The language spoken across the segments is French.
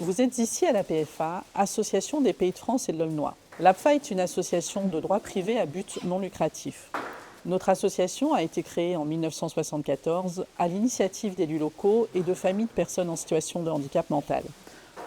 Vous êtes ici à la PFA, Association des Pays de France et de l'Aulnois. L'APFA est une association de droit privé à but non lucratif. Notre association a été créée en 1974 à l'initiative d'élus locaux et de familles de personnes en situation de handicap mental.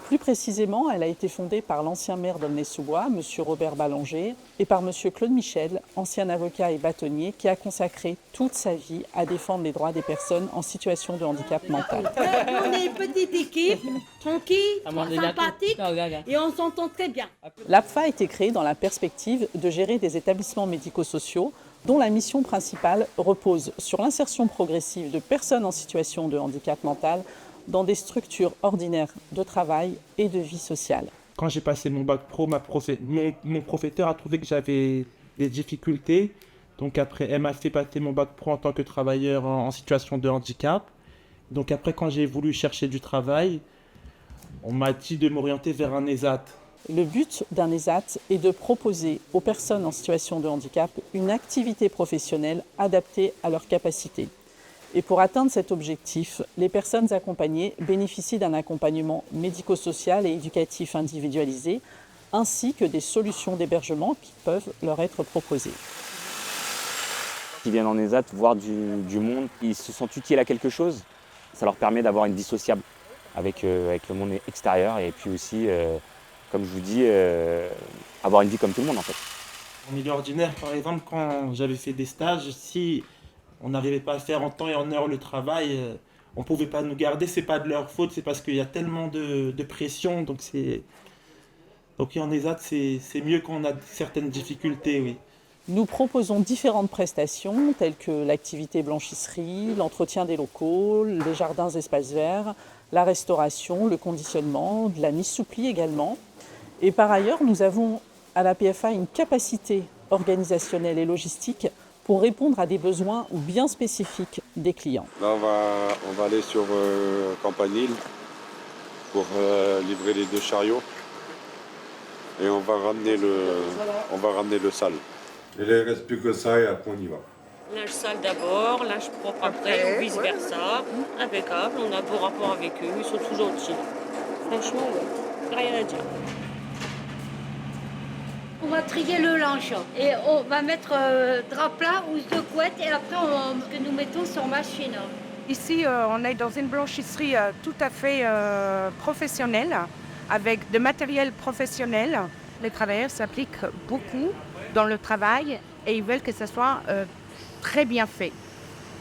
Plus précisément, elle a été fondée par l'ancien maire d'Aulnay-sous-Bois, M. Robert Ballanger, et par M. Claude Michel, ancien avocat et bâtonnier, qui a consacré toute sa vie à défendre les droits des personnes en situation de handicap mental. On est une petite équipe, tranquille, sympathique, et on s'entend très bien. L'APFA a été créée dans la perspective de gérer des établissements médico-sociaux dont la mission principale repose sur l'insertion progressive de personnes en situation de handicap mental dans des structures ordinaires de travail et de vie sociale. Quand j'ai passé mon bac pro, mon professeur a trouvé que j'avais des difficultés. Donc après, elle m'a fait passer mon bac pro en tant que travailleur en situation de handicap. Donc après, quand j'ai voulu chercher du travail, on m'a dit de m'orienter vers un ESAT. Le but d'un ESAT est de proposer aux personnes en situation de handicap une activité professionnelle adaptée à leurs capacités. Et pour atteindre cet objectif, les personnes accompagnées bénéficient d'un accompagnement médico-social et éducatif individualisé, ainsi que des solutions d'hébergement qui peuvent leur être proposées. Ils viennent en ESAT voir du monde, ils se sentent utiles à quelque chose. Ça leur permet d'avoir une vie sociable avec le monde extérieur et puis aussi, comme je vous dis, avoir une vie comme tout le monde en fait. En milieu ordinaire, par exemple, quand j'avais fait des stages, si on n'arrivait pas à faire en temps et en heure le travail, on ne pouvait pas nous garder, c'est pas de leur faute, c'est parce qu'il y a tellement de pression, donc en ESAT, c'est mieux quand on a certaines difficultés, oui. Nous proposons différentes prestations telles que l'activité blanchisserie, l'entretien des locaux, les jardins espaces verts, la restauration, le conditionnement, de la mise sous pli également. Et par ailleurs, nous avons à la PFA une capacité organisationnelle et logistique pour répondre à des besoins bien spécifiques des clients. Là, on va aller sur Campanile pour livrer les 2 chariots et on va ramener le sale. Et là, il ne reste plus que ça et après on y va. Linge sale d'abord, linge propre après, ou vice-versa. Impeccable, on a beau rapport avec eux, ils sont toujours gentils. Franchement, ouais, rien à dire. On va trier le linge et on va mettre drap plat ou de couette et après que nous mettons sur machine. Ici, on est dans une blanchisserie tout à fait professionnelle, avec de matériel professionnel. Les travailleurs s'appliquent beaucoup dans le travail et ils veulent que ce soit très bien fait.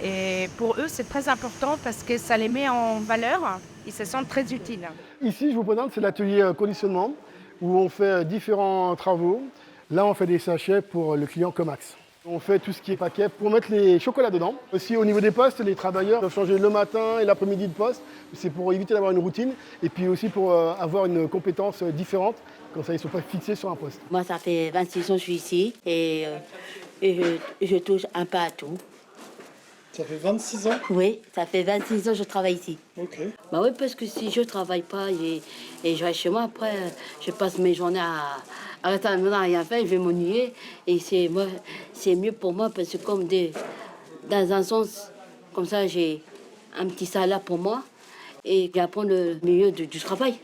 Et pour eux, c'est très important parce que ça les met en valeur, ils se sentent très utiles. Ici, je vous présente, c'est l'atelier conditionnement où on fait différents travaux. Là, on fait des sachets pour le client Comax. On fait tout ce qui est paquet pour mettre les chocolats dedans. Aussi, au niveau des postes, les travailleurs doivent changer le matin et l'après-midi de poste. C'est pour éviter d'avoir une routine et puis aussi pour avoir une compétence différente. Comme ça, ils ne sont pas fixés sur un poste. Moi, ça fait 26 ans que je suis ici et je touche un peu à tout. Ça fait 26 ans? Oui, ça fait 26 ans que je travaille ici. Ok. Bah oui, parce que si je ne travaille pas et je reste chez moi, après, je passe mes journées à rester à la maison à rien faire, je vais m'ennuyer. Et c'est mieux pour moi parce que dans un sens, comme ça, j'ai un petit salaire pour moi et j'apprends le milieu du travail.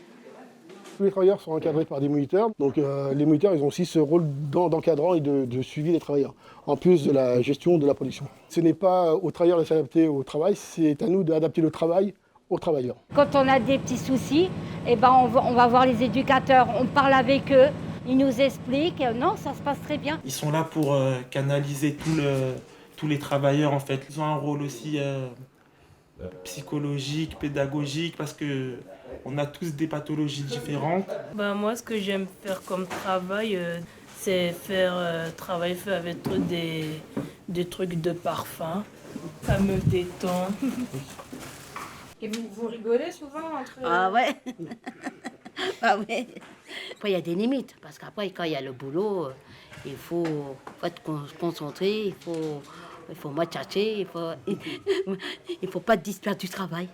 Tous les travailleurs sont encadrés par des moniteurs. Donc les moniteurs, ils ont aussi ce rôle d'encadrant et de suivi des travailleurs, en plus de la gestion de la production. Ce n'est pas aux travailleurs de s'adapter au travail, c'est à nous d'adapter le travail aux travailleurs. Quand on a des petits soucis, eh ben on va voir les éducateurs, on parle avec eux, ils nous expliquent. Non, ça se passe très bien. Ils sont là pour canaliser tous les travailleurs en fait. Ils ont un rôle aussi psychologique, pédagogique, parce que on a tous des pathologies différentes. Moi, ce que j'aime faire comme travail, c'est travailler avec des trucs de parfum. Ça me détend. Et vous rigolez souvent entre... Ah ouais. Ah ouais. Après, il y a des limites, parce qu'après, quand il y a le boulot, il faut être concentré, il faut matcher, il faut pas distraire du travail.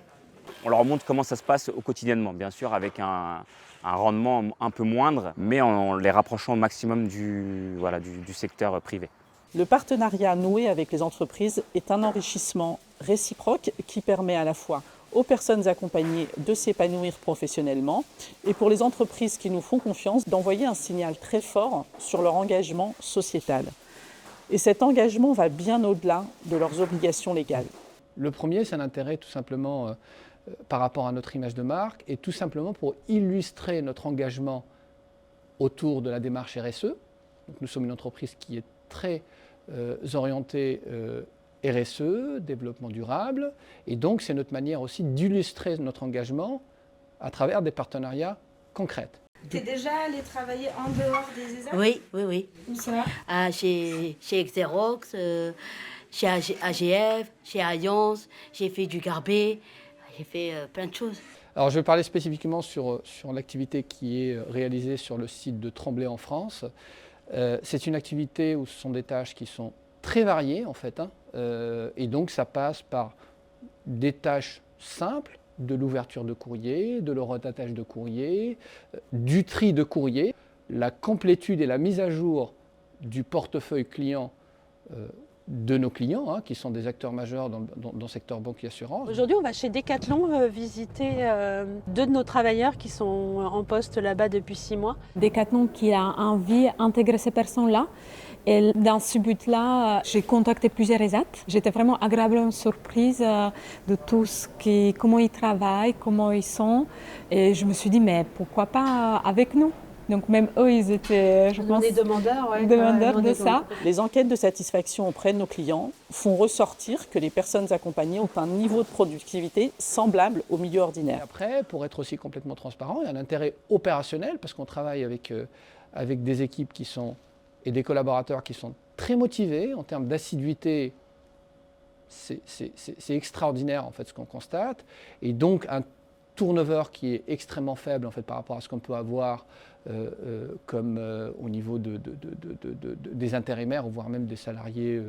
On leur montre comment ça se passe au quotidiennement, bien sûr, avec un rendement un peu moindre, mais en les rapprochant au maximum du secteur privé. Le partenariat noué avec les entreprises est un enrichissement réciproque qui permet à la fois aux personnes accompagnées de s'épanouir professionnellement et pour les entreprises qui nous font confiance d'envoyer un signal très fort sur leur engagement sociétal. Et cet engagement va bien au-delà de leurs obligations légales. Le premier, c'est un intérêt tout simplement par rapport à notre image de marque et tout simplement pour illustrer notre engagement autour de la démarche RSE. Donc, nous sommes une entreprise qui est très orientée RSE, développement durable, et donc c'est notre manière aussi d'illustrer notre engagement à travers des partenariats concrets. Tu es déjà allé travailler en dehors des ESAT? Oui, oui, oui. Où ça? Chez Xerox, chez AGF, chez Alliance, j'ai fait du Garbet, j'ai fait plein de choses. Alors je vais parler spécifiquement sur l'activité qui est réalisée sur le site de Tremblay en France. C'est une activité où ce sont des tâches qui sont très variées en fait, et donc ça passe par des tâches simples, de l'ouverture de courrier, de l'horodatage de courrier, du tri de courrier, la complétude et la mise à jour du portefeuille client de nos clients, qui sont des acteurs majeurs dans le secteur banque et assurance. Aujourd'hui, on va chez Decathlon visiter deux de nos travailleurs qui sont en poste là-bas depuis 6 mois. Decathlon qui a envie d'intégrer ces personnes-là. Et dans ce but-là, j'ai contacté plusieurs ESAT. J'étais vraiment agréablement surprise de tout comment ils travaillent, comment ils sont. Et je me suis dit, mais pourquoi pas avec nous? Donc même eux, ils étaient, je pense, demandeurs de ça. Les enquêtes de satisfaction auprès de nos clients font ressortir que les personnes accompagnées ont un niveau de productivité semblable au milieu ordinaire. Et après, pour être aussi complètement transparent, il y a un intérêt opérationnel parce qu'on travaille avec des équipes et des collaborateurs qui sont très motivés en termes d'assiduité. C'est extraordinaire en fait ce qu'on constate. Et donc un turnover qui est extrêmement faible en fait par rapport à ce qu'on peut avoir comme au niveau des intérimaires, voire même des salariés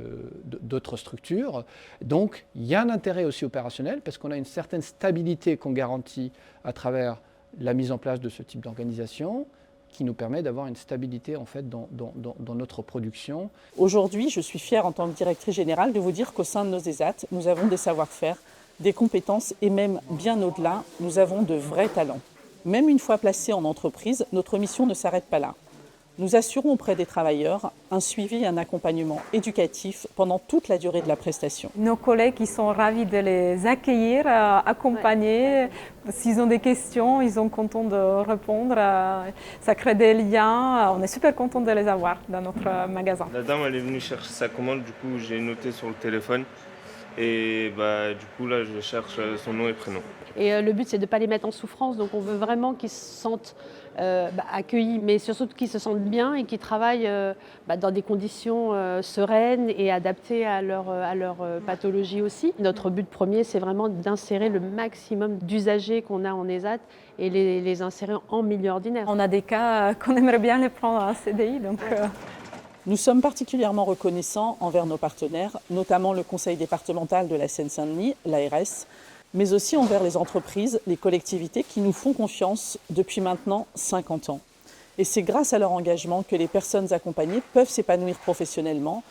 d'autres structures. Donc il y a un intérêt aussi opérationnel parce qu'on a une certaine stabilité qu'on garantit à travers la mise en place de ce type d'organisation qui nous permet d'avoir une stabilité en fait dans notre production. Aujourd'hui, je suis fière en tant que directrice générale de vous dire qu'au sein de nos ESAT, nous avons des savoir-faire, des compétences et même bien au-delà, nous avons de vrais talents. Même une fois placés en entreprise, notre mission ne s'arrête pas là. Nous assurons auprès des travailleurs un suivi et un accompagnement éducatif pendant toute la durée de la prestation. Nos collègues, ils sont ravis de les accueillir, accompagner. S'ils ont des questions, ils sont contents de répondre. Ça crée des liens. On est super contents de les avoir dans notre magasin. La dame, elle est venue chercher sa commande. Du coup, j'ai noté sur le téléphone. Et du coup, là, je cherche son nom et prénom. Et le but, c'est de ne pas les mettre en souffrance. Donc, on veut vraiment qu'ils se sentent accueillis, mais surtout qu'ils se sentent bien et qu'ils travaillent dans des conditions sereines et adaptées à leur pathologie aussi. Notre but premier, c'est vraiment d'insérer le maximum d'usagers qu'on a en ESAT et les insérer en milieu ordinaire. On a des cas qu'on aimerait bien les prendre en CDI. Donc, Nous sommes particulièrement reconnaissants envers nos partenaires, notamment le Conseil départemental de la Seine-Saint-Denis, l'ARS, mais aussi envers les entreprises, les collectivités qui nous font confiance depuis maintenant 50 ans. Et c'est grâce à leur engagement que les personnes accompagnées peuvent s'épanouir professionnellement,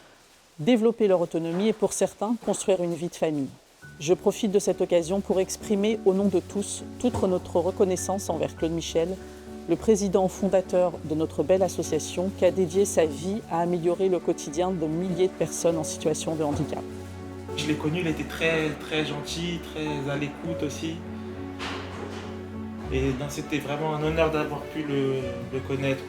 développer leur autonomie et pour certains, construire une vie de famille. Je profite de cette occasion pour exprimer au nom de tous toute notre reconnaissance envers Claude Michel, le président fondateur de notre belle association qui a dédié sa vie à améliorer le quotidien de milliers de personnes en situation de handicap. Je l'ai connu, il était très, très gentil, très à l'écoute aussi. Et c'était vraiment un honneur d'avoir pu le connaître.